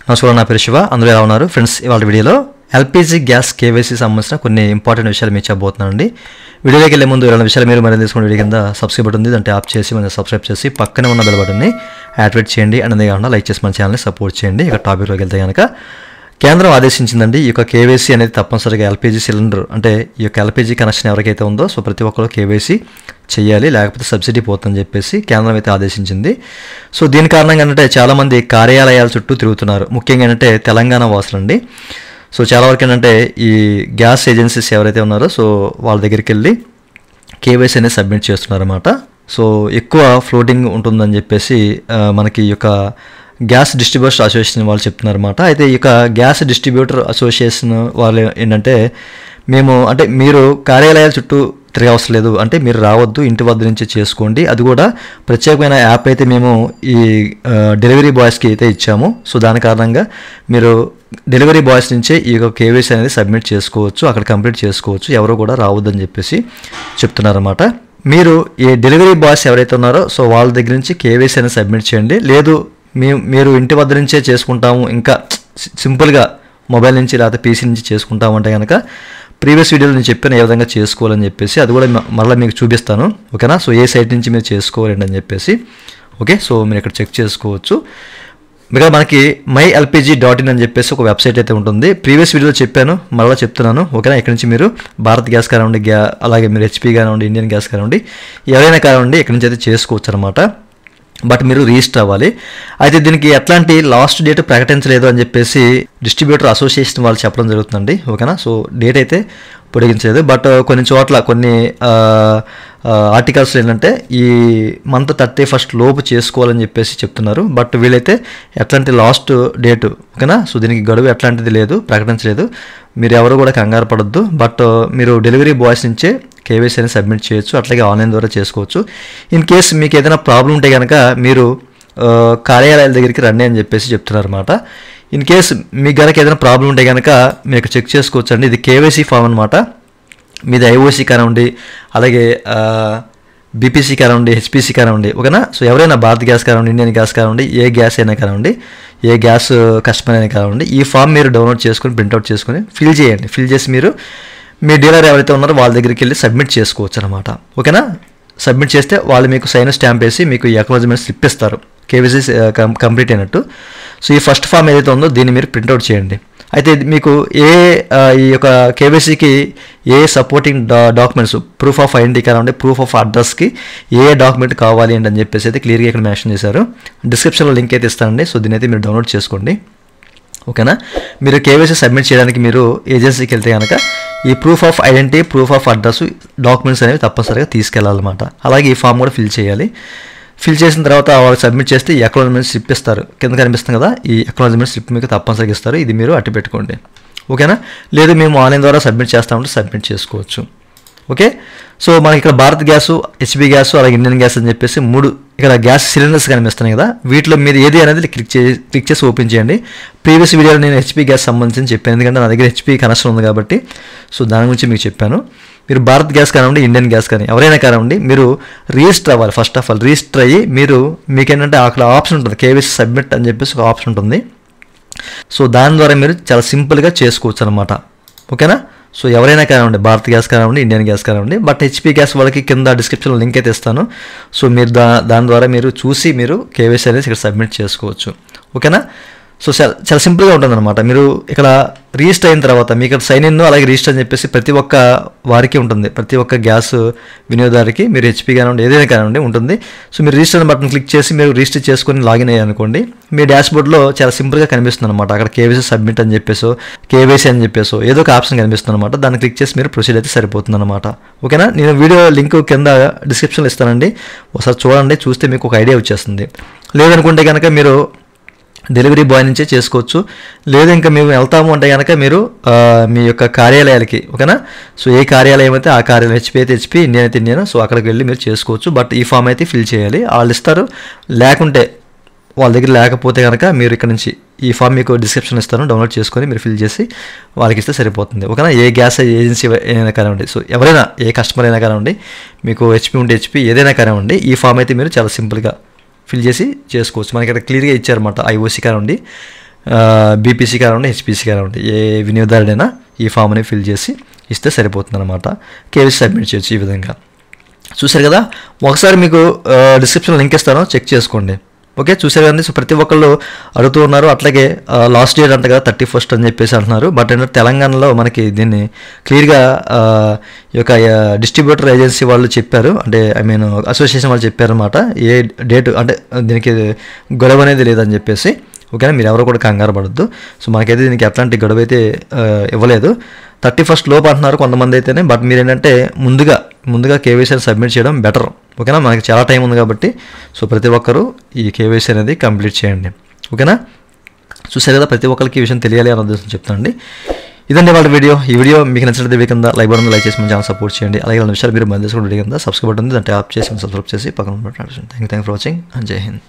నమస్కారం, నా పేరు శివ. అందరూ ఎలా ఉన్నారు ఫ్రెండ్స్? ఇవాళ వీడియోలో ఎల్పిజి గ్యాస్ కేవైసీ సంబంధించిన కొన్ని ఇంపార్టెంట్ విషయాలు మీకు చెప్పబోతున్నానండి. వీడియోలోకి వెళ్ళే ముందు ఇలాంటి విషయాలు మీరు మరింత తెలుసుకునే వీడియో కింద సబ్స్క్రైబ్ బటన్ ఉంది, దాన్ని ట్యాప్ చేసి మనం సబ్స్క్రైబ్ చేసి పక్కనే ఉన్న బెల్ బటన్ని యాక్టివేట్ చేయండి. అనేది కాకుండా లైక్ చేసి మన ఛానల్ని సపోర్ట్ చేయండి. ఇక టాపిక్లోకి వెళ్తే కనుక కేంద్రం ఆదేశించిందండి, ఈ యొక్క కేవైసీ అనేది తప్పనిసరిగా ఎల్పిజి సిలిండర్ అంటే ఈ యొక్క ఎల్పిజి కనెక్షన్ ఎవరికైతే ఉందో సో ప్రతి ఒక్కరు కేవైసీ చేయాలి, లేకపోతే సబ్సిడీ పోతుందని చెప్పేసి కేంద్రం అయితే ఆదేశించింది. సో దీని కారణంగా ఏంటంటే చాలామంది కార్యాలయాల చుట్టూ తిరుగుతున్నారు. ముఖ్యంగా ఏంటంటే తెలంగాణ వాసులండి. సో చాలా వరకు ఏంటంటే ఈ గ్యాస్ ఏజెన్సీస్ ఎవరైతే ఉన్నారో సో వాళ్ళ దగ్గరికి వెళ్ళి కేవైసీ అనేది సబ్మిట్ చేస్తున్నారన్నమాట. సో ఎక్కువ ఫ్లోటింగ్ ఉంటుందని చెప్పేసి మనకి ఈ యొక్క గ్యాస్ డిస్ట్రిబ్యూటర్ అసోసియేషన్ వాళ్ళు చెప్తున్నారన్నమాట. అయితే ఈ యొక్క గ్యాస్ డిస్ట్రిబ్యూటర్ అసోసియేషన్ వాళ్ళు ఏంటంటే మీరు కార్యాలయాల చుట్టూ తిరిగే అవసరం లేదు, అంటే మీరు రావద్దు, ఇంటి వద్ద నుంచి చేసుకోండి. అది కూడా ప్రత్యేకమైన యాప్ అయితే మేము ఈ డెలివరీ బాయ్స్కి అయితే ఇచ్చాము. సో దాని కారణంగా మీరు డెలివరీ బాయ్స్ నుంచే ఈ యొక్క కేవైసీ అనేది సబ్మిట్ చేసుకోవచ్చు, అక్కడ కంప్లీట్ చేసుకోవచ్చు, ఎవరు కూడా రావద్దని చెప్పేసి చెప్తున్నారన్నమాట. మీరు ఈ డెలివరీ బాయ్స్ ఎవరైతే ఉన్నారో సో వాళ్ళ దగ్గర నుంచి కేవైసీ అనేది సబ్మిట్ చేయండి. లేదు మీరు ఇంటి వద్ద నుంచే చేసుకుంటాము, ఇంకా సింపుల్గా మొబైల్ నుంచి లేకపోతే పీసీ నుంచి చేసుకుంటాము అంటే కనుక ప్రీవియస్ వీడియోలో నేను చెప్పాను ఏ విధంగా చేసుకోవాలని చెప్పేసి, అది కూడా మళ్ళీ మీకు చూపిస్తాను. ఓకేనా? సో ఏ సైట్ నుంచి మీరు చేసుకోవాలండి అని చెప్పేసి. ఓకే, సో మీరు ఇక్కడ చెక్ చేసుకోవచ్చు. ఇంకా మనకి myLPG.in అని చెప్పేసి ఒక వెబ్సైట్ అయితే ఉంటుంది. ప్రీవియస్ వీడియోలో చెప్పాను, మళ్ళీ చెప్తున్నాను. ఓకేనా? ఇక్కడ నుంచి మీరు భారత్ గ్యాస్ కానివ్వండి, అలాగే మీరు హెచ్పీ కానివ్వండి, ఇండియన్ గ్యాస్ కానివ్వండి, ఎవరైనా కానివ్వండి ఇక్కడ నుంచి అయితే చేసుకోవచ్చు అనమాట. బట్ మీరు రిజిస్టర్ అవ్వాలి. అయితే దీనికి ఎట్లాంటి లాస్ట్ డేట్ ప్రకటించలేదు అని చెప్పేసి డిస్ట్రిబ్యూటర్ అసోసియేషన్ వాళ్ళు చెప్పడం జరుగుతుందండి. ఓకేనా? సో డేట్ అయితే పొడిగించలేదు. బట్ కొన్ని చోట్ల కొన్ని ఆర్టికల్స్లో ఏంటంటే ఈ మంత్ 31st లోపు చేసుకోవాలని చెప్పేసి చెప్తున్నారు. బట్ వీళ్ళైతే ఎట్లాంటి లాస్ట్ డేటు, ఓకేనా? సో దీనికి గడువు ఎట్లాంటిది లేదు, ప్రకటించలేదు. మీరు ఎవరు కూడా కంగారు పడొద్దు. బట్ మీరు డెలివరీ బాయ్స్ నుంచే కేవైసీ అనేది సబ్మిట్ చేయొచ్చు, అట్లాగే ఆన్లైన్ ద్వారా చేసుకోవచ్చు. ఇన్ కేస్ మీకు ఏదైనా ప్రాబ్లం ఉంటే కనుక మీరు కార్యాలయాల దగ్గరికి రండి అని చెప్పేసి చెప్తున్నారు అనమాట. ఇన్ కేస్ మీకు కనుక ఏదైనా ప్రాబ్లం ఉంటే కనుక మీకు చెక్ చేసుకోవచ్చు అండి. ఇది కేవైసీ ఫామ్ అనమాట. మీది ఐఓసీ కానివ్వండి, అలాగే బీపీసీ కానివ్వండి, హెచ్పీసీ కానివ్వండి, ఓకేనా? సో ఎవరైనా భారత్ గ్యాస్ కానివ్వండి, ఇండియన్ గ్యాస్ కానివ్వండి, ఏ గ్యాస్ అయినా కానివ్వండి, ఏ గ్యాస్ కస్టమర్ అయినా కానివ్వండి, ఈ ఫామ్ మీరు డౌన్లోడ్ చేసుకొని ప్రింట్అవుట్ చేసుకొని ఫిల్ చేయండి. ఫిల్ చేసి మీరు మీ డీలర్ ఎవరైతే ఉన్నారో వాళ్ళ దగ్గరికి వెళ్ళి సబ్మిట్ చేసుకోవచ్చు అనమాట. ఓకేనా? సబ్మిట్ చేస్తే వాళ్ళు మీకు సైన్ స్టాంప్ వేసి మీకు ఈ అక్నాలెడ్జ్మెంట్ స్లిప్ ఇస్తారు, కేవైసీ కంప్లీట్ అయినట్టు. సో ఈ ఫస్ట్ ఫామ్ ఏదైతే ఉందో దీన్ని మీరు ప్రింట్అవుట్ చేయండి. అయితే మీకు ఈ యొక్క కేవైసీకి ఏ supporting documents, proof of identity కానివ్వండి, ప్రూఫ్ ఆఫ్ అడ్రస్కి ఏ డాక్యుమెంట్ కావాలి అని చెప్పేసి అయితే క్లియర్గా ఇక్కడ మెన్షన్ చేశారు. డిస్క్రిప్షన్లో లింక్ అయితే ఇస్తానండి. సో దీని అయితే మీరు డౌన్లోడ్ చేసుకోండి. ఓకేనా? మీరు కేవైసీ సబ్మిట్ చేయడానికి మీరు ఏజెన్సీకి వెళ్తే కనుక ఈ proof of identity, proof of address, documents అనేవి తప్పనిసరిగా తీసుకెళ్ళాలన్నమాట. అలాగే ఈ ఫామ్ కూడా ఫిల్ చేయాలి. ఫిల్ చేసిన తర్వాత వాళ్ళు సబ్మిట్ చేస్తే ఈ అక్నాలెడ్జ్మెంట్ స్లిప్ ఇస్తారు. కింద కనిపిస్తుంది కదా, ఈ అక్నాలెడ్జ్మెంట్ స్లిప్ మీకు తప్పనిసరిగా ఇస్తారు. ఇది మీరు అట్టి పెట్టుకోండి. ఓకేనా? లేదు మేము ఆన్లైన్ ద్వారా సబ్మిట్ చేస్తామంటే సబ్మిట్ చేసుకోవచ్చు. ఓకే? సో మనకి ఇక్కడ భారత్ గ్యాసు, హెచ్పీ గ్యాసు, అలాగే ఇండియన్ గ్యాస్ అని చెప్పేసి 3 ఇక్కడ గ్యాస్ సిలిండర్స్ కనిపిస్తున్నాయి కదా, వీటిలో మీరు ఏది అనేది క్లిక్ చేసి ఓపెన్ చేయండి. ప్రీవియస్ వీడియోలో నేను హెచ్పీ గ్యాస్ సంబంధించి చెప్పాను, ఎందుకంటే నా దగ్గర హెచ్పీ కనెక్షన్ ఉంది కాబట్టి. సో దాని గురించి మీకు చెప్పాను. మీరు భారత్ గ్యాస్ కానివ్వండి, ఇండియన్ గ్యాస్ కానీ ఎవరైనా కానివ్వండి, మీరు రిజిస్టర్ అవ్వాలి. ఫస్ట్ ఆఫ్ ఆల్ రిజిస్టర్ అయ్యి మీకేంటంటే అక్కడ ఆప్షన్ ఉంటుంది, కేవైసీ సబ్మిట్ అని చెప్పేసి ఒక ఆప్షన్ ఉంటుంది. సో దాని ద్వారా మీరు చాలా సింపుల్గా చేసుకోవచ్చు అనమాట. ఓకేనా? సో ఎవరైనా కానివ్వండి, భారత్ గ్యాస్ కానివ్వండి, ఇండియన్ గ్యాస్ కానివ్వండి. బట్ హెచ్పీ గ్యాస్ వాళ్ళకి కింద డిస్క్రిప్షన్లో లింక్ అయితే ఇస్తాను. సో మీరు దాని ద్వారా మీరు చూసి మీరు కేవైసీ అనేది ఇక్కడ సబ్మిట్ చేసుకోవచ్చు. ఓకేనా? సో చాలా సింపుల్గా ఉంటుందన్నమాట. మీరు ఇక్కడ రిజిస్టర్ అయిన తర్వాత మీకు ఇక్కడ సైన్ ఇన్ అలాగే రిజిస్టర్ అని చెప్పేసి ప్రతి ఒక్క వారికి ఉంటుంది, ప్రతి ఒక్క గ్యాస్ వినియోగదారికి. మీరు హెచ్పీ కానివ్వండి, ఏదైనా కానివ్వండి ఉంటుంది. సో మీరు రిజిస్టర్ బటన్ క్లిక్ చేసి మీరు రిజిస్టర్ చేసుకొని లాగిన్ అయ్యారనుకోండి, మీ డాష్బోర్డ్లో చాలా సింపుల్గా కనిపిస్తుంది అనమాట. అక్కడ కేవైసీ సబ్మిట్ అని చెప్పేసో, కేవైసీ అని చెప్పేసో ఏదో ఒక ఆప్షన్ కనిపిస్తుంది అనమాట. దాన్ని క్లిక్ చేసి మీరు ప్రొసీడ్ అయితే సరిపోతుంది అనమాట. ఓకేనా? నేను వీడియో లింక్ కింద డిస్క్రిప్షన్లో ఇస్తానండి, ఒకసారి చూడండి. చూస్తే మీకు ఒక ఐడియా వచ్చేస్తుంది. లేదనుకుంటే కనుక మీరు డెలివరీ బాయ్ నుంచే చేసుకోవచ్చు. లేదు ఇంకా మేము వెళ్తాము అంటే కనుక మీరు మీ యొక్క కార్యాలయాలకి, ఓకేనా? సో ఏ కార్యాలయం అయితే ఆ కార్యాలయం, హెచ్పీ అయితే హెచ్పీ, ఇండియన్ అయితే ఇండియన్, సో అక్కడికి వెళ్ళి మీరు చేసుకోవచ్చు. బట్ ఈ ఫామ్ అయితే ఫిల్ చేయాలి, వాళ్ళు ఇస్తారు. లేకుంటే వాళ్ళ దగ్గర లేకపోతే కనుక మీరు ఇక్కడ నుంచి ఈ ఫామ్ మీకు డిస్క్రిప్షన్ ఇస్తాను, డౌన్లోడ్ చేసుకొని మీరు ఫిల్ చేసి వాళ్ళకి ఇస్తే సరిపోతుంది. ఓకేనా? ఏ గ్యాస్ ఏజెన్సీ అయినా కానివ్వండి, సో ఎవరైనా ఏ కస్టమర్ అయినా కానివ్వండి, మీకు హెచ్పీ ఉంటే హెచ్పీ, ఏదైనా కానివ్వండి, ఈ ఫామ్ అయితే మీరు చాలా సింపుల్గా ఫిల్ చేసి చేసుకోవచ్చు. మనకి ఇక్కడ క్లియర్గా ఇచ్చారన్నమాట. ఐఓసీ కానివ్వండి, బీపీసీ కానివ్వండి, హెచ్పీసీ కానివ్వండి, ఏ వినియోగదారుడైనా ఈ ఫామ్ అనేది ఫిల్ చేసి ఇస్తే సరిపోతుంది అనమాట. కేవైసీ సబ్మిట్ చేయొచ్చు ఈ విధంగా. చూశారు కదా, ఒకసారి మీకు డిస్క్రిప్షన్లో లింక్ ఇస్తాను, చెక్ చేసుకోండి. ఓకే, చూసారు కదండి. సో ప్రతి ఒక్కళ్ళు అడుగుతూ ఉన్నారు. అట్లాగే లాస్ట్ డేట్ అంట కదా 31st అని చెప్పేసి అంటున్నారు. బట్ ఏంటంటే తెలంగాణలో మనకి దీన్ని క్లియర్గా ఈ యొక్క డిస్ట్రిబ్యూటర్ ఏజెన్సీ వాళ్ళు చెప్పారు, అంటే ఐ మీన్ అసోసియేషన్ వాళ్ళు చెప్పారు అనమాట, ఏ డేట్ అంటే దీనికి గొడవ అనేది లేదని చెప్పేసి. ఓకేనా, మీరు ఎవరు కూడా కంగారు పడద్దు. సో మనకైతే దీనికి ఎట్లాంటి గడువు అయితే ఇవ్వలేదు. 31st లోపు అంటున్నారు కొంతమంది అయితేనే. బట్ మీరు ఏంటంటే ముందుగా కేవైసీ సబ్మిట్ చేయడం బెటర్. ఓకేనా, మనకి చాలా టైం ఉంది కాబట్టి సో ప్రతి ఒక్కరూ ఈ కేవైసీ అనేది కంప్లీట్ చేయండి. ఓకేనా, చూసారు కదా, ప్రతి ఒక్కరికి ఈ విషయం తెలియాలి అనే ఉద్దేశం చెప్తానండి. ఇదండి వాళ్ళ వీడియో. ఈ వీడియో మీకు నచ్చినట్లయితే వీడియో కింద లైక్ బటన్ లైక్ చేసి మన ఛానల్ సపోర్ట్ చేయండి. అలాగే ఇలాంటి విషయాలు మీరు మన దేశం వీడియో కింద సబ్స్క్రైబ్ బటన్ ఉంది, దాన్ని ట్యాప్ చేసి సబ్స్క్రైబ్ చేసి పక్కన thank you for watching and జై హింద్.